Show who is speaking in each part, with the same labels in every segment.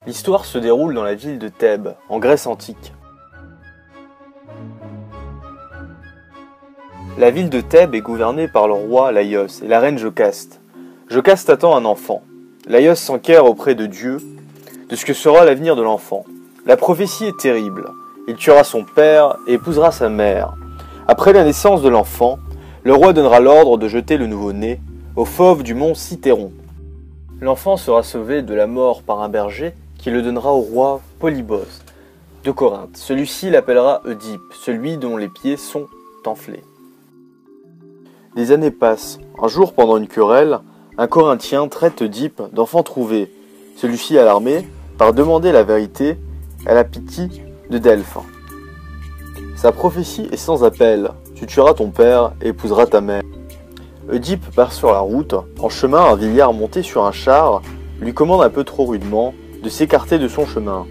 Speaker 1: L'histoire se déroule dans la ville de Thèbes, en Grèce antique. La ville de Thèbes est gouvernée par le roi Laïos et la reine Jocaste. Jocaste attend un enfant. Laïos s'enquiert auprès de Dieu de ce que sera l'avenir de l'enfant. La prophétie est terrible. Il tuera son père et épousera sa mère. Après la naissance de l'enfant, le roi donnera l'ordre de jeter le nouveau-né au fauve du mont Cithéron. L'enfant sera sauvé de la mort par un berger qui le donnera au roi Polybos de Corinthe. Celui-ci l'appellera Oedipe, celui dont les pieds sont enflés. Des années passent. Un jour, pendant une querelle, un Corinthien traite Oedipe d'enfant trouvé. Celui-ci, alarmé, part demander la vérité à la Pythie de Delphes. Sa prophétie est sans appel. Tu tueras ton père et épouseras ta mère. Oedipe part sur la route. En chemin, un vieillard monté sur un char lui commande un peu trop rudement de s'écarter de son chemin.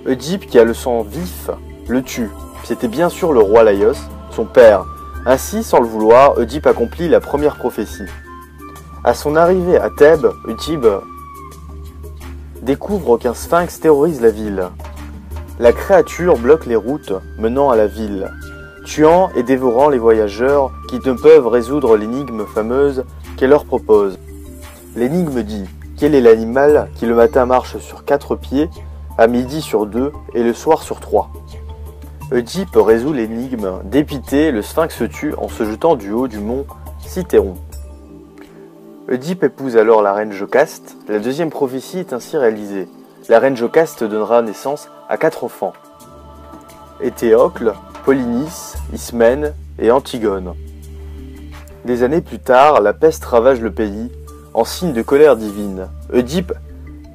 Speaker 1: Oedipe, qui a le sang vif, le tue. C'était bien sûr le roi Laïos, son père. Ainsi, sans le vouloir, Oedipe accomplit la première prophétie. À son arrivée à Thèbes, Oedipe découvre qu'un sphinx terrorise la ville. La créature bloque les routes menant à la ville, tuant et dévorant les voyageurs qui ne peuvent résoudre l'énigme fameuse qu'elle leur propose. L'énigme dit: quel est l'animal qui le matin marche sur 4 pieds, à midi sur 2 et le soir sur 3? Oedipe résout l'énigme. Dépité, le sphinx se tue en se jetant du haut du mont Cithéron. Oedipe épouse alors la reine Jocaste. La deuxième prophétie est ainsi réalisée. La reine Jocaste donnera naissance à 4 enfants: Éthéocle, Polynice, Ismène et Antigone. Des années plus tard, la peste ravage le pays, en signe de colère divine. Oedipe,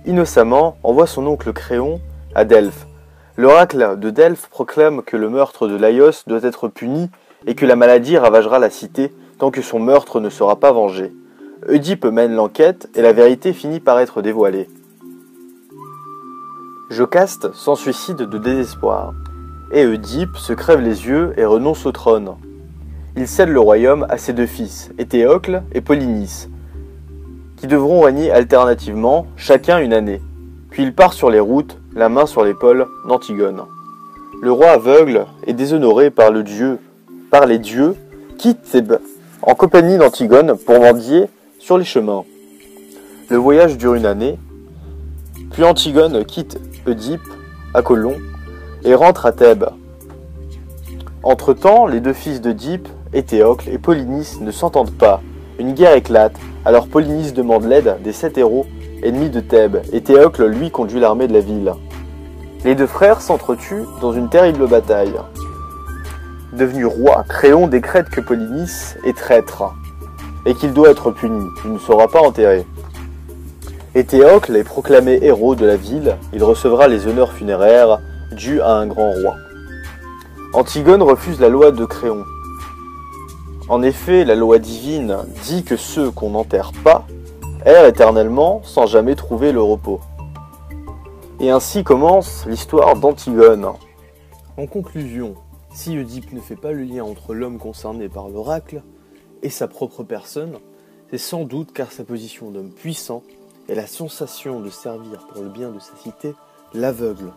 Speaker 1: innocemment, envoie son oncle Créon à Delphes. L'oracle de Delphes proclame que le meurtre de Laïos doit être puni et que la maladie ravagera la cité tant que son meurtre ne sera pas vengé. Oedipe mène l'enquête et la vérité finit par être dévoilée. Jocaste s'en-suicide de désespoir, et Oedipe se crève les yeux et renonce au trône. Il cède le royaume à ses 2 fils, Éthéocle et Polynice, qui devront régner alternativement, chacun une année. Puis il part sur les routes, la main sur l'épaule d'Antigone. Le roi aveugle et déshonoré par les dieux quitte Thèbes en compagnie d'Antigone pour mendier sur les chemins. Le voyage dure une année, puis Antigone quitte Oedipe à Colon et rentre à Thèbes. Entre-temps, les 2 fils d'Oedipe, Éthéocle et Polynice, ne s'entendent pas. Une guerre éclate, alors Polynice demande l'aide des 7 héros ennemis de Thèbes. Éthéocle, lui, conduit l'armée de la ville. Les 2 frères s'entretuent dans une terrible bataille. Devenu roi, Créon décrète que Polynice est traître et qu'il doit être puni. Il ne sera pas enterré. Éthéocle est proclamé héros de la ville. Il recevra les honneurs funéraires dus à un grand roi. Antigone refuse la loi de Créon. En effet, la loi divine dit que ceux qu'on n'enterre pas errent éternellement sans jamais trouver le repos. Et ainsi commence l'histoire d'Antigone. En conclusion, si Oedipe ne fait pas le lien entre l'homme concerné par l'oracle et sa propre personne, c'est sans doute car sa position d'homme puissant et la sensation de servir pour le bien de sa cité l'aveugle.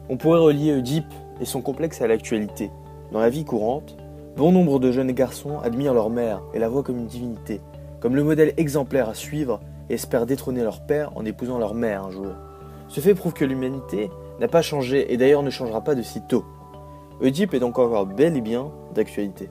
Speaker 1: On pourrait relier Oedipe et son complexe à l'actualité. Dans la vie courante, bon nombre de jeunes garçons admirent leur mère et la voient comme une divinité, comme le modèle exemplaire à suivre et espèrent détrôner leur père en épousant leur mère un jour. Ce fait prouve que l'humanité n'a pas changé et d'ailleurs ne changera pas de si tôt. Oedipe est donc encore bel et bien d'actualité.